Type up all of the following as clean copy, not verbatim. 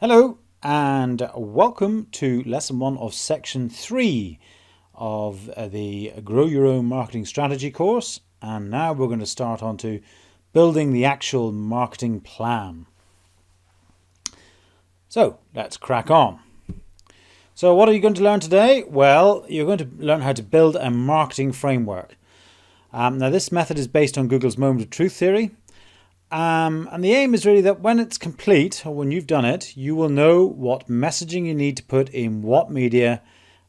Hello and welcome to lesson 1 of section 3 of the Grow Your Own Marketing Strategy course, and now we're going to start on to building the actual marketing plan. So let's crack on. So what are you going to learn today? Well, you're going to learn how to build a marketing framework. Now this method is based on Google's moment of truth theory. And the aim is really that when it's complete, or when you've done it, you will know what messaging you need to put in what media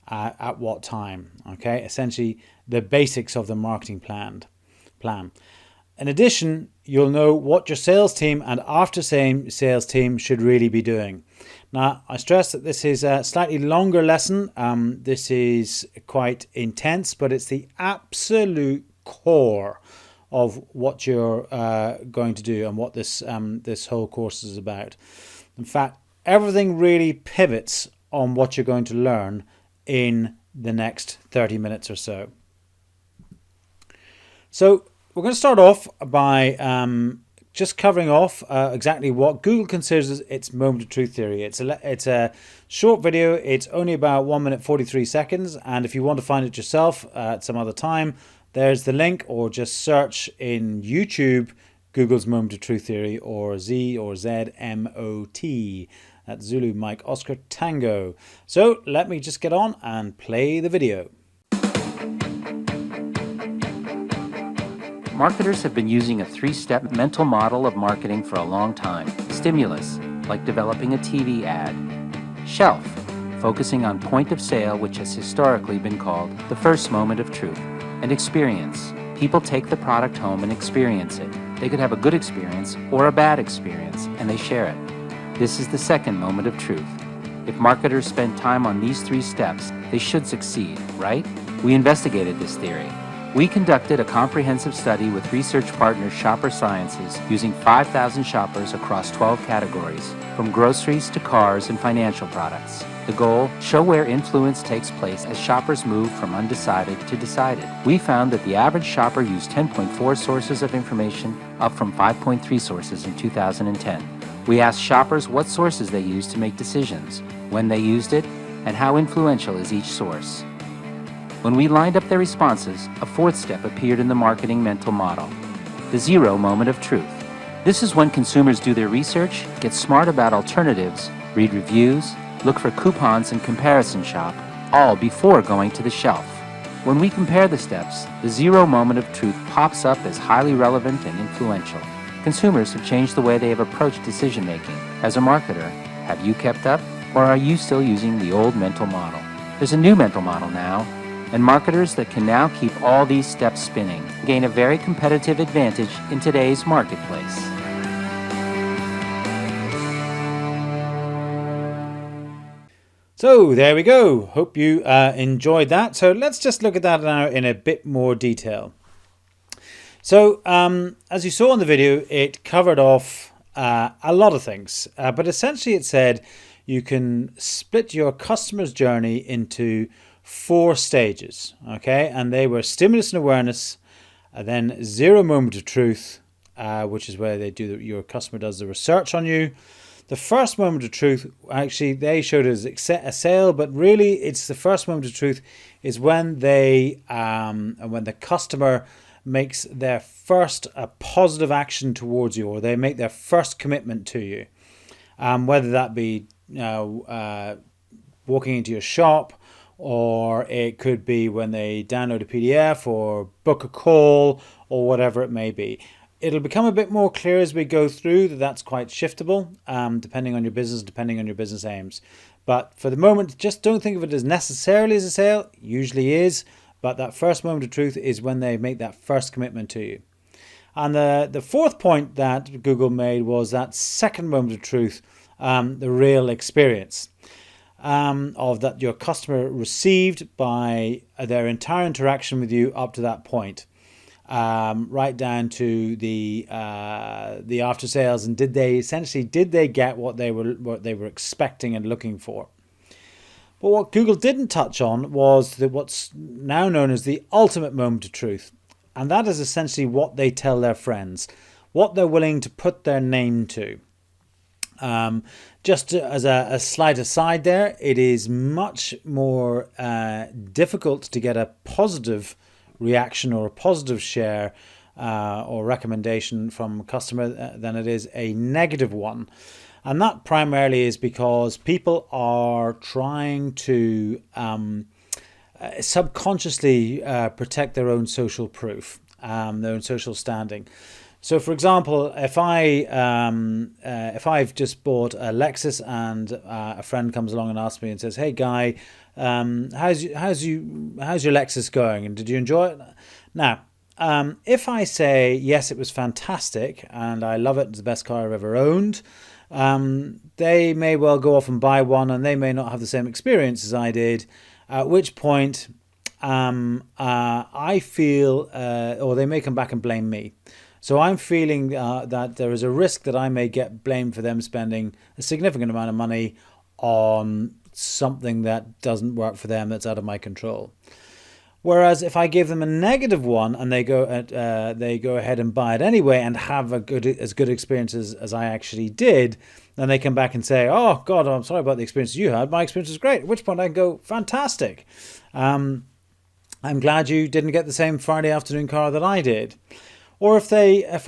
at what time. Okay, essentially the basics of the marketing plan. In addition, you'll know what your sales team and after sales team should really be doing. Now, I stress that this is a slightly longer lesson. This is quite intense, but it's the absolute core of what you're going to do and what this whole course is about. In fact, everything really pivots on what you're going to learn in the next 30 minutes or so. So we're going to start off by just covering off exactly what Google considers its moment of truth theory. It's a short video. It's only about 1 minute 43 seconds, and if you want to find it yourself at some other time, there's the link, or just search in YouTube Google's moment of truth theory, or ZMOT. That's Zulu Mike Oscar Tango. So let me just get on and play the video. Marketers have been using a three-step mental model of marketing for a long time. Stimulus, like developing a TV ad. Shelf, focusing on point of sale, which has historically been called the first moment of truth. And experience. People take the product home and experience it. They could have a good experience or a bad experience, and they share it. This is the second moment of truth. If marketers spend time on these three steps, they should succeed, right? We investigated this theory. We conducted a comprehensive study with research partner Shopper Sciences using 5,000 shoppers across 12 categories, from groceries to cars and financial products. The goal, show where influence takes place as shoppers move from undecided to decided. We found that the average shopper used 10.4 sources of information, up from 5.3 sources in 2010. We asked shoppers what sources they used to make decisions, when they used it, and how influential is each source. When we lined up their responses, a fourth step appeared in the marketing mental model, the zero moment of truth. This is when consumers do their research, get smart about alternatives, read reviews, look for coupons and comparison shop, all before going to the shelf. When we compare the steps, the zero moment of truth pops up as highly relevant and influential. Consumers have changed the way they have approached decision making. As a marketer, have you kept up, or are you still using the old mental model? There's a new mental model now, and marketers that can now keep all these steps spinning gain a very competitive advantage in today's marketplace. So there we go. Hope you enjoyed that. So let's just look at that now in a bit more detail. So as you saw in the video, it covered off a lot of things, but essentially it said you can split your customer's journey into 4 stages. Okay, and they were stimulus and awareness, then zero moment of truth, which is where they do your customer does the research on you. The first moment of truth, actually, they showed as a sale, but really it's the first moment of truth is when they, when the customer makes their first positive action towards you, or they make their first commitment to you. Whether that be walking into your shop, or it could be when they download a PDF or book a call, or whatever it may be. It'll become a bit more clear as we go through that that's quite shiftable, depending on your business, depending on your business aims. But for the moment, just don't think of it as necessarily as a sale. Usually is, but that first moment of truth is when they make that first commitment to you. And the fourth point that Google made was that second moment of truth, the real experience of that your customer received by their entire interaction with you up to that point. Right down to the after sales, and did they get what they were expecting and looking for. But what Google didn't touch on was what's now known as the ultimate moment of truth, and that is essentially what they tell their friends, what they're willing to put their name to. Just as a slight aside there, it is much more difficult to get a positive reaction or a positive share or recommendation from a customer than it is a negative one. And that primarily is because people are trying to subconsciously protect their own social proof, their own social standing. So, for example, if I've just bought a Lexus and a friend comes along and asks me and says, "Hey, Guy, how's your Lexus going? And did you enjoy it?" Now, if I say yes, it was fantastic and I love it, it's the best car I've ever owned, they may well go off and buy one, and they may not have the same experience as I did. At which point, I feel, or they may come back and blame me. So I'm feeling that there is a risk that I may get blamed for them spending a significant amount of money on something that doesn't work for them, that's out of my control. Whereas if I give them a negative one and they go ahead and buy it anyway and have as good experiences as I actually did, then they come back and say, "Oh God, I'm sorry about the experience you had. My experience was great." At which point I can go, "Fantastic. I'm glad you didn't get the same Friday afternoon car that I did." Or if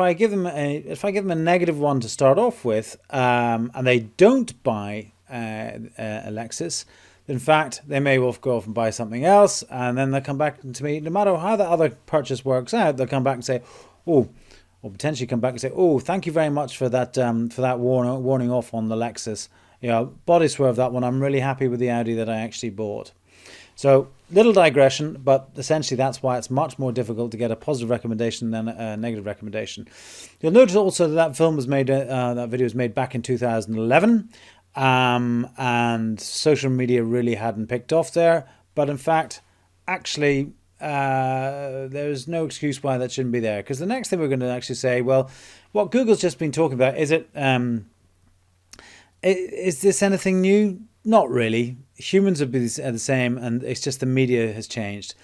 I give them a negative one to start off with, and they don't buy a Lexus, in fact, they may well go off and buy something else, and then they'll come back to me. No matter how the other purchase works out, they'll come back and say, "Oh," or potentially come back and say, "Oh, thank you very much for that warning off on the Lexus. Body swerve that one. I'm really happy with the Audi that I actually bought." So, little digression, but essentially that's why it's much more difficult to get a positive recommendation than a negative recommendation. You'll notice also that film was made, that video was made back in 2011, and social media really hadn't picked off there. But in fact, actually, there's no excuse why that shouldn't be there. Because the next thing we're going to actually say, well, what Google's just been talking about, is this anything new? Not really. Humans are the same, and it's just the media has changed.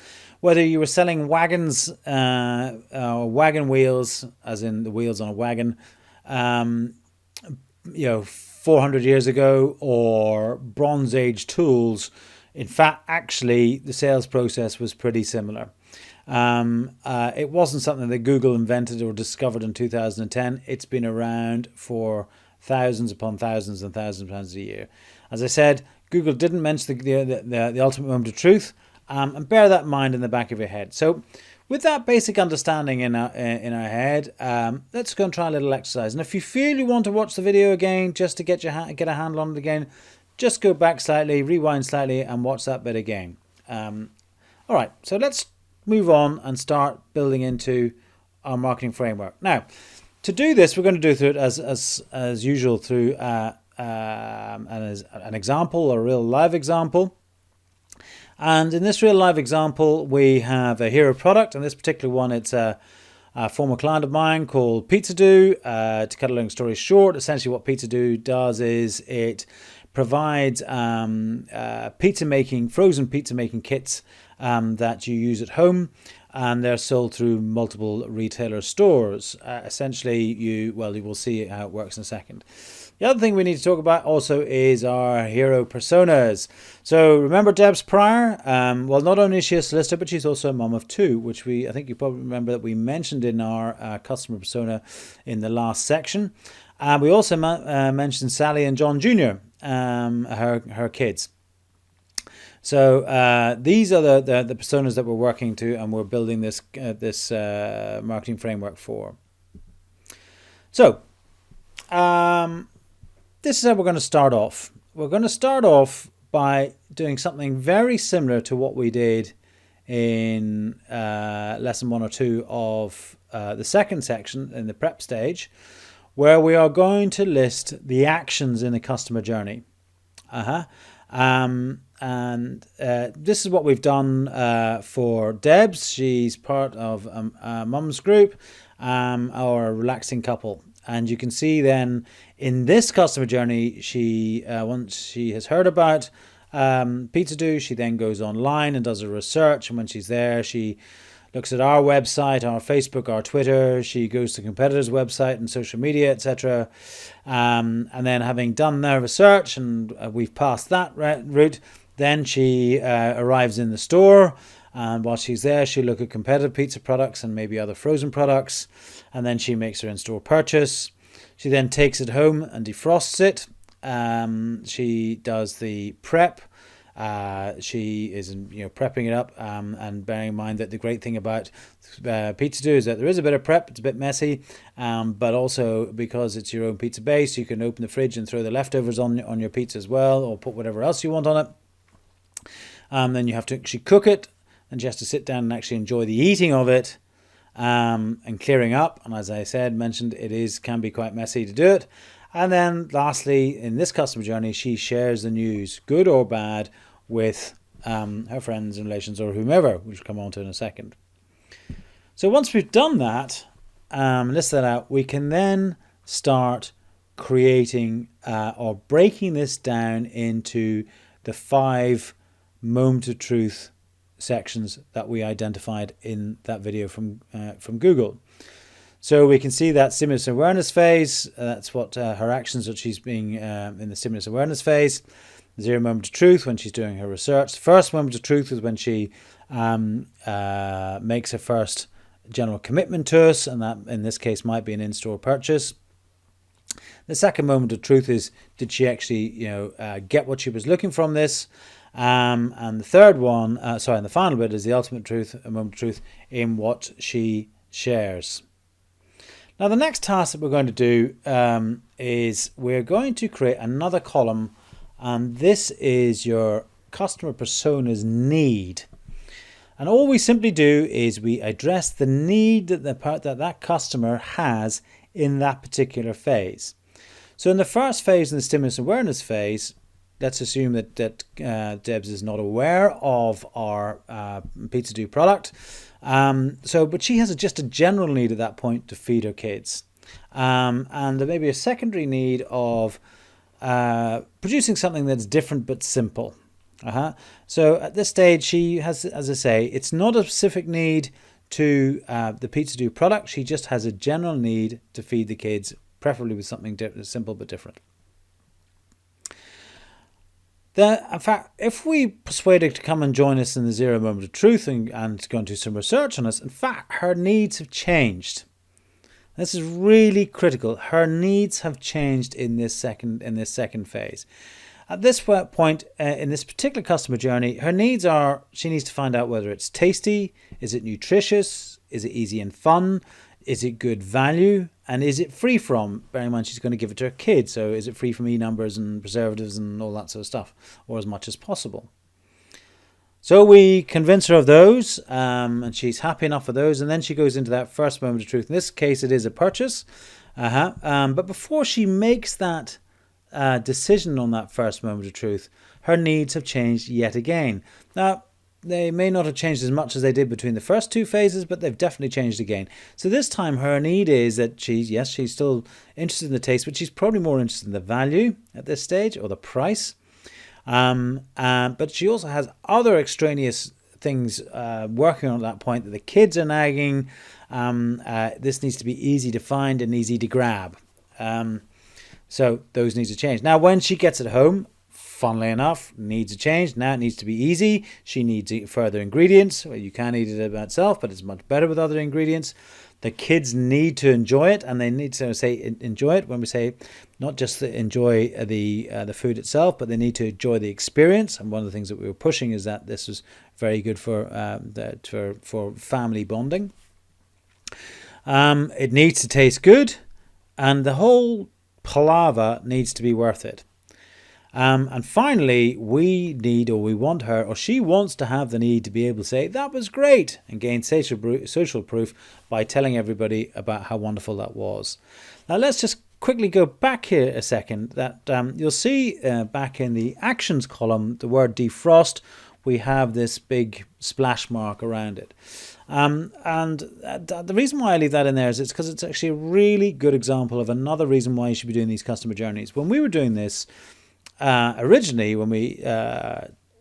Whether you were selling wagons, wagon wheels, as in the wheels on a wagon, 400 years ago, or Bronze Age tools, in fact, actually, the sales process was pretty similar. It wasn't something that Google invented or discovered in 2010. It's been around for thousands upon thousands and thousands of pounds a year. As I said, Google didn't mention the ultimate moment of truth, and bear that in mind in the back of your head. So, with that basic understanding in our head, let's go and try a little exercise. And if you feel you want to watch the video again, just to get a handle on it again, just go back slightly, rewind slightly, and watch that bit again. All right, so let's move on and start building into our marketing framework. Now, to do this, we're going to do it as usual through an example, a real live example. And in this real live example, we have a hero product. In this particular one, it's a former client of mine called Pizza Do. To cut a long story short, essentially what Pizza Do does is it provides frozen pizza making kits that you use at home, and they're sold through multiple retailer stores. Essentially, you will see how it works in a second. The other thing we need to talk about also is our hero personas. So remember Debs Pryor? Not only is she a solicitor, but she's also a mum of two, which I think you probably remember that we mentioned in our customer persona in the last section. We also mentioned Sally and John Jr., her kids. So these are the personas that we're working to, and we're building this marketing framework for. So this is how we're going to start off. We're going to start off by doing something very similar to what we did in lesson 1 or 2 of the second section in the prep stage, where we are going to list the actions in the customer journey. This is what we've done for Debs. She's part of a mum's group, or a relaxing couple. And you can see then in this customer journey, she once she has heard about Pizza Do, she then goes online and does a research. And when she's there, she looks at our website, our Facebook, our Twitter. She goes to competitors' website and social media, etc. And then having done their research and we've passed that route, then she arrives in the store. And while she's there, she'll look at competitive pizza products and maybe other frozen products. And then she makes her in-store purchase. She then takes it home and defrosts it. She does the prep. She is, prepping it up, and bearing in mind that the great thing about pizza dough is that there is a bit of prep. It's a bit messy, but also because it's your own pizza base, you can open the fridge and throw the leftovers on your pizza as well, or put whatever else you want on it. Then you have to actually cook it, and she has to sit down and actually enjoy the eating of it, and clearing up. And as I mentioned, can be quite messy to do it. And then lastly, in this customer journey, she shares the news, good or bad, with her friends and relations or whomever, which we'll come on to in a second. So once we've done that, list that out, we can then start creating or breaking this down into the 5 moment of truth sections that we identified in that video from Google. So we can see that stimulus awareness phase. That's what her actions that she's being in the stimulus awareness phase. 0 moment of truth when she's doing her research. The first moment of truth is when she makes her first general commitment to us, and that in this case might be an in-store purchase. The second moment of truth is, did she actually get what she was looking from this? And the third one, and the final bit is the ultimate truth, a moment of truth in what she shares. Now the next task that we're going to do is we're going to create another column, and this is your customer persona's need. And all we simply do is we address the need that that customer has in that particular phase. So in the first phase, in the stimulus awareness phase, let's assume that Debs is not aware of our pizza dough product. But she has just a general need at that point to feed her kids. And there may be a secondary need of producing something that's different but simple. So at this stage, she has, as I say, it's not a specific need to the pizza dough product. She just has a general need to feed the kids, preferably with something simple but different. In fact, if we persuade her to come and join us in the 0 moment of truth and go and do some research on us, in fact, her needs have changed. This is really critical. Her needs have changed in this second phase. At this point in this particular customer journey, her needs are: she needs to find out whether it's tasty, is it nutritious, is it easy and fun, is it good value, and is it free from, bearing in mind she's going to give it to her kids, so is it free from e-numbers and preservatives and all that sort of stuff, or as much as possible. So we convince her of those, and she's happy enough with those, and then she goes into that first moment of truth. In this case, it is a purchase. But before she makes that decision on that first moment of truth, her needs have changed yet again. Now, they may not have changed as much as they did between the first 2 phases, but they've definitely changed again. So this time her need is that she's still interested in the taste, but she's probably more interested in the value at this stage, or the price. But she also has other extraneous things working on at that point, that the kids are nagging. This needs to be easy to find and easy to grab. So those needs to change. Now, when she gets it home, funnily enough, needs a change. Now it needs to be easy. She needs further ingredients. Well, you can eat it by itself, but it's much better with other ingredients. The kids need to enjoy it, and they need to say enjoy it when we say not just enjoy the food itself, but they need to enjoy the experience. And one of the things that we were pushing is that this was very good for family bonding. It needs to taste good, and the whole palaver needs to be worth it. And finally, we want her, or she wants to have the need to be able to say, that was great, and gain social proof by telling everybody about how wonderful that was. Now, let's just quickly go back here a second. That you'll see back in the actions column, the word defrost, we have this big splash mark around it. And the reason why I leave that in there is it's because it's actually a really good example of another reason why you should be doing these customer journeys. When we were doing this, originally, when we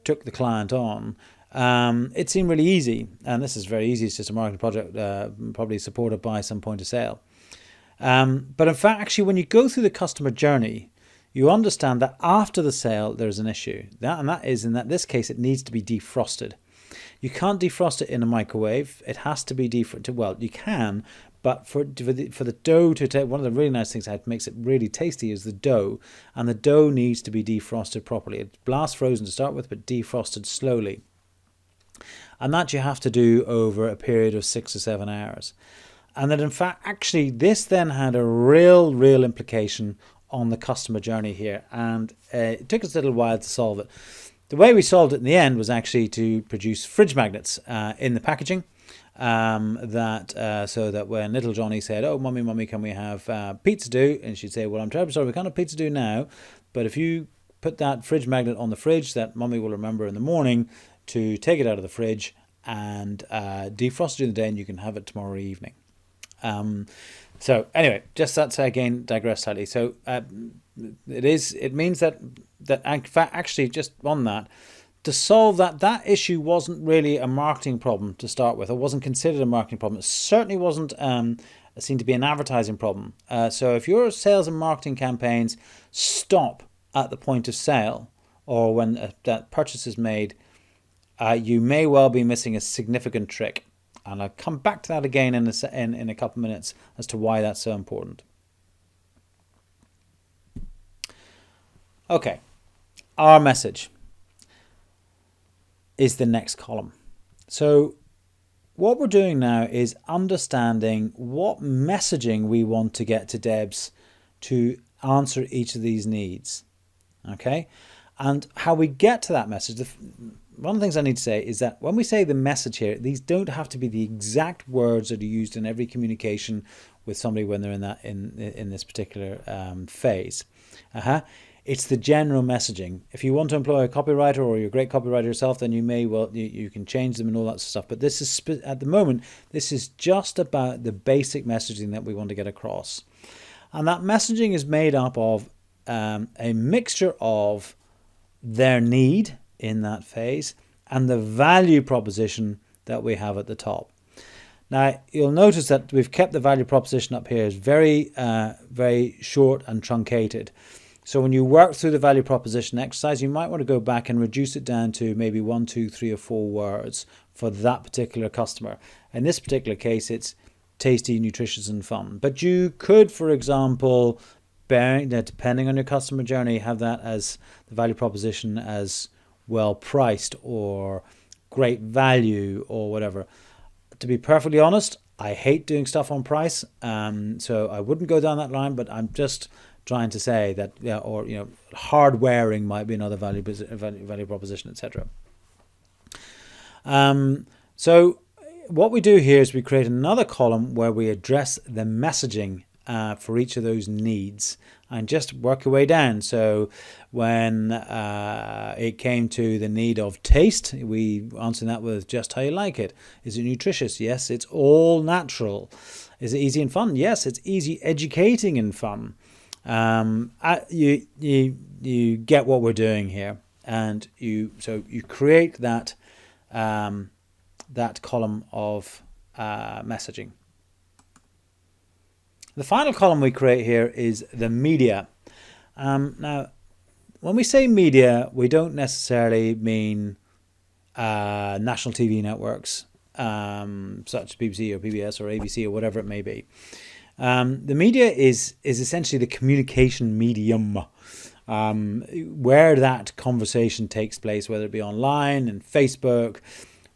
took the client on, It seemed really easy, and this is very easy. It's just a marketing project, probably supported by some point of sale. But in fact, actually, when you go through the customer journey, you understand that after the sale, there's an issue. That is, in this case, it needs to be defrosted. You can't defrost it in a microwave. It has to be defrosted. Well, you can, but for the dough to take, one of the really nice things that makes it really tasty is the dough, and the dough needs to be defrosted properly. It's blast frozen to start with, but defrosted slowly. And that you have to do over a period of 6 to 7 hours. And that in fact, actually, this then had a real implication on the customer journey here. And it took us a little while to solve it. The way we solved it in the end was actually to produce fridge magnets in the packaging. So that when little Johnny said, "Oh, mummy, can we have pizza do?" and she'd say, "Well, I'm terribly sorry, we can't have pizza do now. But if you put that fridge magnet on the fridge, that mummy will remember in the morning to take it out of the fridge and defrost it during the day, and you can have it tomorrow evening." So anyway, just that's again digress slightly. So it means that in fact, actually, just on that, to solve that issue wasn't really a marketing problem to start with. It wasn't considered a marketing problem. It certainly wasn't seen to be an advertising problem. So if your sales and marketing campaigns stop at the point of sale or when that purchase is made, you may well be missing a significant trick. And I'll come back to that again in a couple of minutes as to why that's so important. Okay, our message is the next column. So what we're doing now is understanding what messaging we want to get to Debs to answer each of these needs. Okay, and how we get to that message. One of the things I need to say is that when we say the message here, these don't have to be the exact words that are used in every communication with somebody when they're in this particular phase. It's the general messaging. If you want to employ a copywriter or you're a great copywriter yourself, then you can change them and all that stuff. But this is at the moment, this is just about the basic messaging that we want to get across, and that messaging is made up of a mixture of their need in that phase and the value proposition that we have at the top. Now you'll notice that we've kept the value proposition up here as very short and truncated. So when you work through the value proposition exercise, you might want to go back and reduce it down to maybe 1, 2, 3 or 4 words for that particular customer. In this particular case, it's tasty, nutritious and fun. But you could, for example, depending on your customer journey, have that as the value proposition as well priced or great value or whatever. To be perfectly honest, I hate doing stuff on price, so I wouldn't go down that line, but I'm just trying to say that, hard wearing might be another value proposition, etc. So what we do here is we create another column where we address the messaging for each of those needs and just work your way down. So when it came to the need of taste, we answered that with just how you like it. Is it nutritious? Yes, it's all natural. Is it easy and fun? Yes, it's easy, educating and fun. You get what we're doing here, and you create that that column of messaging. The final column we create here is the media. Now, when we say media, we don't necessarily mean national TV networks such as BBC or PBS or ABC or whatever it may be. The media is essentially the communication medium where that conversation takes place, whether it be online and Facebook,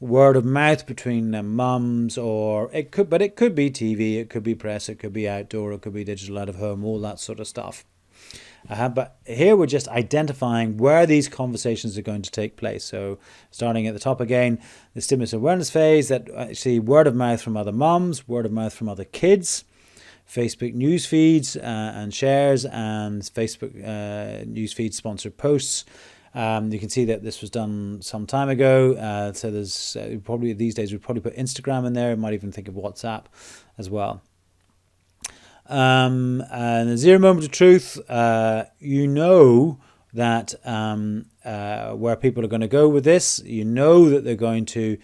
word of mouth between mums, or it could be TV, it could be press, it could be outdoor, it could be digital out of home, all that sort of stuff. But here we're just identifying where these conversations are going to take place. So starting at the top again, the stimulus awareness phase, that actually word of mouth from other mums, word of mouth from other kids, Facebook news feeds and shares, and Facebook news feed sponsored posts. You can see that this was done some time ago. So there's probably these days we'd probably put Instagram in there. We might even think of WhatsApp as well. And the 0 moment of truth, that where people are going to go with this. You know that they're going to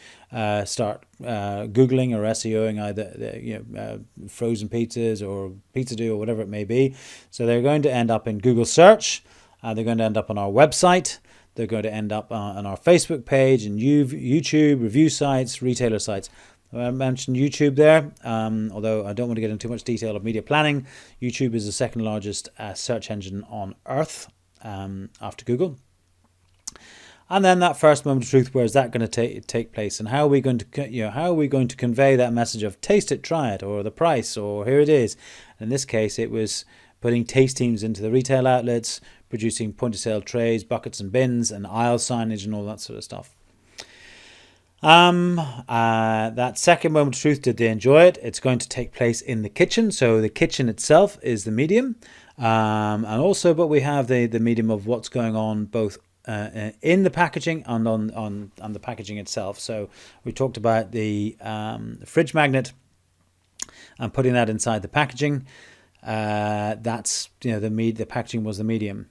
start Googling or SEOing either frozen pizzas or pizza do or whatever it may be. So they're going to end up in Google search. They're going to end up on our website. They're going to end up on our Facebook page and YouTube, review sites, retailer sites. I mentioned YouTube there, although I don't want to get into too much detail of media planning. YouTube is the second largest search engine on earth after Google. And then that first moment of truth, where is that going to take place, and how are we going to convey that message of taste it, try it, or the price, or here it is. In this case, it was putting taste teams into the retail outlets, producing point of sale trays, buckets and bins, and aisle signage and all that sort of stuff. That second moment of truth, did they enjoy it? It's going to take place in the kitchen. So the kitchen itself is the medium. And also, but we have the medium of what's going on both in the packaging and on the packaging itself. So we talked about the fridge magnet and putting that inside the packaging. That's, the packaging was the medium.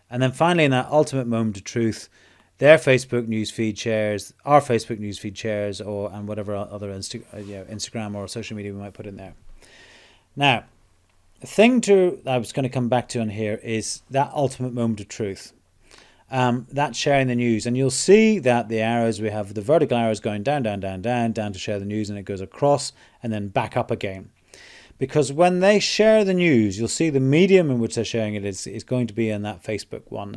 And then finally, in that ultimate moment of truth, their Facebook newsfeed shares, our Facebook newsfeed shares, and whatever other Instagram or social media we might put in there. Now, the thing I was going to come back to on here is that ultimate moment of truth. That's sharing the news, and you'll see that the arrows, we have the vertical arrows going down to share the news, and it goes across and then back up again. Because when they share the news, you'll see the medium in which they're sharing it is going to be in that Facebook one.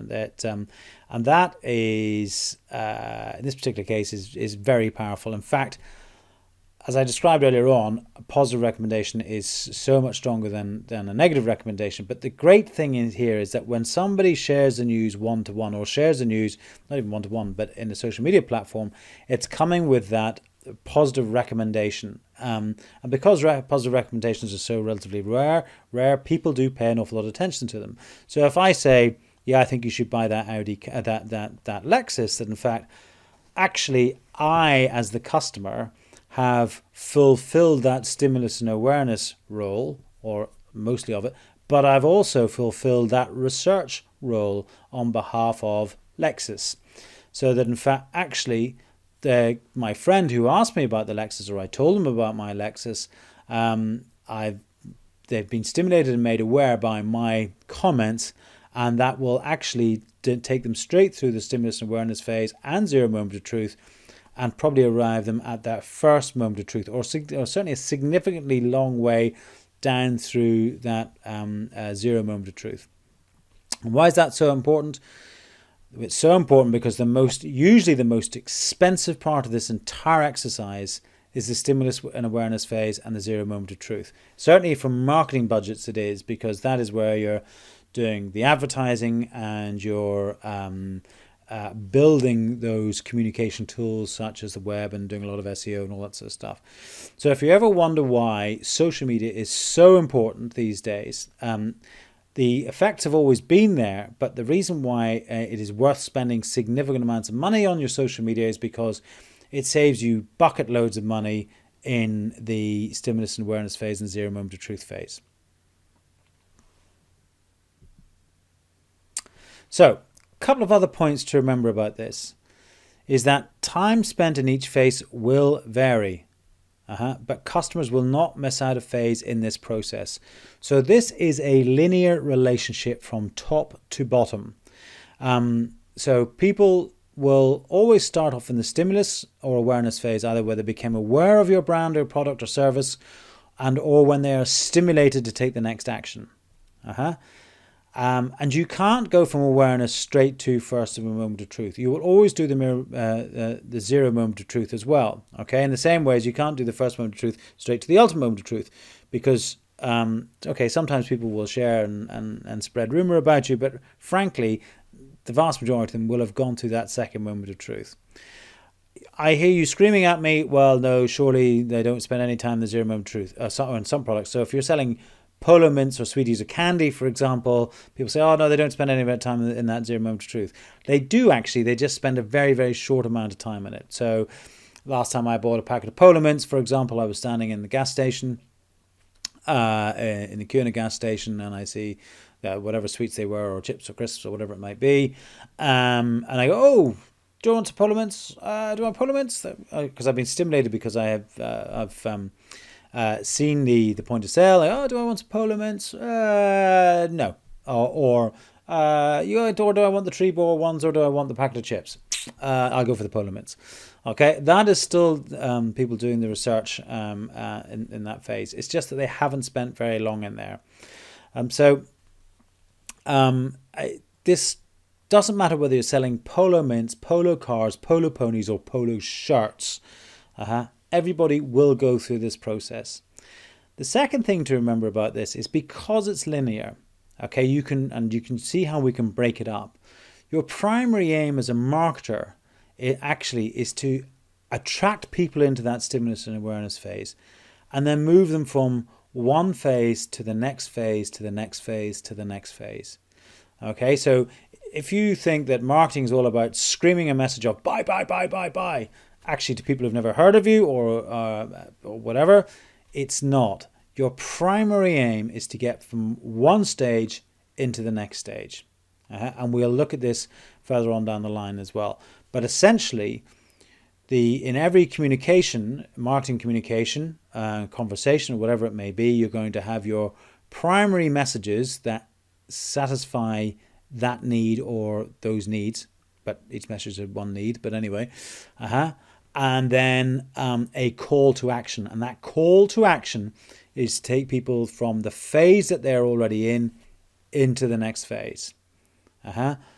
And that is, in this particular case, is very powerful. In fact, as I described earlier on, a positive recommendation is so much stronger than a negative recommendation. But the great thing in here is that when somebody shares the news one-to-one, or shares the news, not even one-to-one, but in a social media platform, it's coming with that positive recommendation. And because positive recommendations are so relatively rare, people do pay an awful lot of attention to them. So if I say, yeah, I think you should buy that Audi, that Lexus, that in fact, actually, I, as the customer, have fulfilled that stimulus and awareness role, or mostly of it, but I've also fulfilled that research role on behalf of Lexus. So that in fact, actually, my friend who asked me about the Lexus, or I told them about my Lexus, they've been stimulated and made aware by my comments, and that will actually take them straight through the stimulus and awareness phase and zero moment of truth, and probably arrive them at that first moment of truth, or certainly a significantly long way down through that zero moment of truth. And why is that so important? It's so important because usually the most expensive part of this entire exercise is the stimulus and awareness phase and the zero moment of truth. Certainly from marketing budgets it is, because that is where you're doing the advertising and you're building those communication tools such as the web and doing a lot of SEO and all that sort of stuff. So if you ever wonder why social media is so important these days, the effects have always been there, but the reason why it is worth spending significant amounts of money on your social media is because it saves you bucket loads of money in the stimulus and awareness phase and zero moment of truth phase. So, a couple of other points to remember about this is that time spent in each phase will vary. But customers will not miss out a phase in this process. So this is a linear relationship from top to bottom. So people will always start off in the stimulus or awareness phase, either where they became aware of your brand or product or service, or when they are stimulated to take the next action. And you can't go from awareness straight to first moment of truth. You will always do the zero moment of truth as well. Okay, in the same way as you can't do the first moment of truth straight to the ultimate moment of truth, because sometimes people will share and spread rumor about you, but frankly, the vast majority of them will have gone through that second moment of truth. I hear you screaming at me, well, no, surely they don't spend any time in the zero moment of truth on some products. So if you're selling Polo Mints or Sweeties or candy, for example, people say, oh no, they don't spend any time in that zero moment of truth. They do actually, they just spend a very, very short amount of time in it. So last time I bought a packet of Polo Mints, for example, I was standing in the gas station, in the queue in a gas station, and I see whatever sweets they were, or chips or crisps or whatever it might be. And I go, oh, do you want some Polo Mints? Do I want Polo Mints? Because I've been stimulated because I've seen the point of sale. Like, oh, do I want some Polo Mints? No. Or do I want the Tree Ball ones, or do I want the packet of chips? I'll go for the Polo Mints. Okay, that is still people doing the research in that phase. It's just that they haven't spent very long in there. This doesn't matter whether you're selling Polo Mints, Polo cars, Polo ponies, or Polo shirts. Everybody will go through this process. The second thing to remember about this is because it's linear. Okay, you can see how we can break it up. Your primary aim as a marketer, it actually is to attract people into that stimulus and awareness phase, and then move them from one phase to the next phase, to the next phase, to the next phase. Okay, so if you think that marketing is all about screaming a message of buy, buy, buy, buy, buy, actually to people who've never heard of you or whatever, it's not. Your primary aim is to get from one stage into the next stage. And we'll look at this further on down the line as well. But essentially, in every communication, marketing communication, conversation, or whatever it may be, you're going to have your primary messages that satisfy that need or those needs. But each message is one need. But anyway, and then a call to action. And that call to action is to take people from the phase that they're already in into the next phase.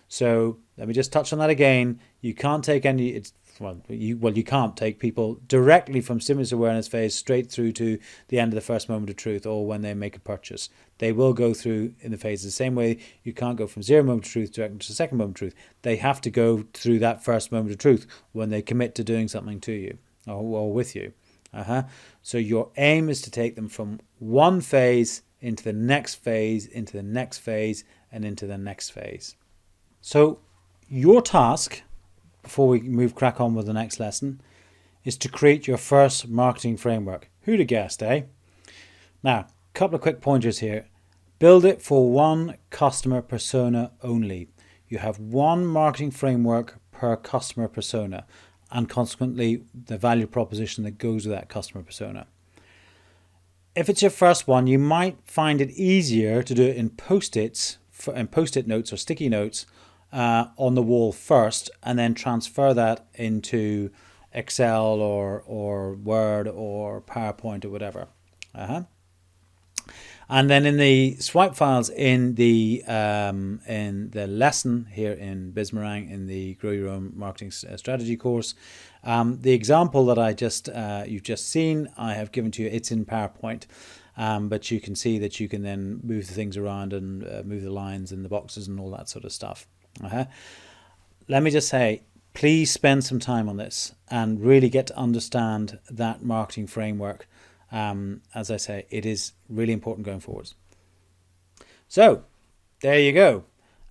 So let me just touch on that again. You can't take you can't take people directly from stimulus awareness phase straight through to the end of the first moment of truth, or when they make a purchase. They will go through in the phases the same way. You can't go from zero moment of truth directly to the second moment of truth. They have to go through that first moment of truth when they commit to doing something to you or with you. So your aim is to take them from one phase into the next phase, into the next phase, and into the next phase. So your task, before we crack on with the next lesson, is to create your first marketing framework. Who'd have guessed, eh? Now, a couple of quick pointers here. Build it for one customer persona only. You have one marketing framework per customer persona, and consequently the value proposition that goes with that customer persona. If it's your first one, you might find it easier to do it in post-it notes or sticky notes on the wall first, and then transfer that into Excel or Word or PowerPoint or whatever. And then in the swipe files in the lesson here in Bismarang, in the Grow Your Own Marketing Strategy course, the example that you've just seen, I have given to you. It's in PowerPoint, but you can see that you can then move the things around and move the lines and the boxes and all that sort of stuff. Let me just say, please spend some time on this and really get to understand that marketing framework. As I say, it is really important going forwards. So there you go.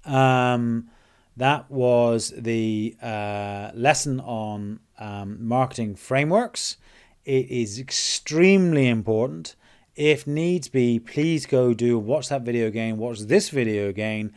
That was the lesson on marketing frameworks. It is extremely important. If needs be, please go watch that video again, watch this video again,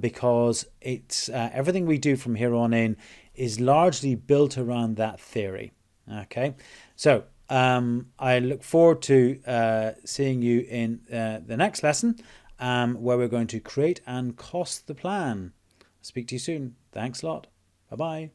because it's everything we do from here on in is largely built around that theory. Okay, so I look forward to seeing you in the next lesson, where we're going to create and cost the plan. Speak to you soon. Thanks a lot. Bye-bye.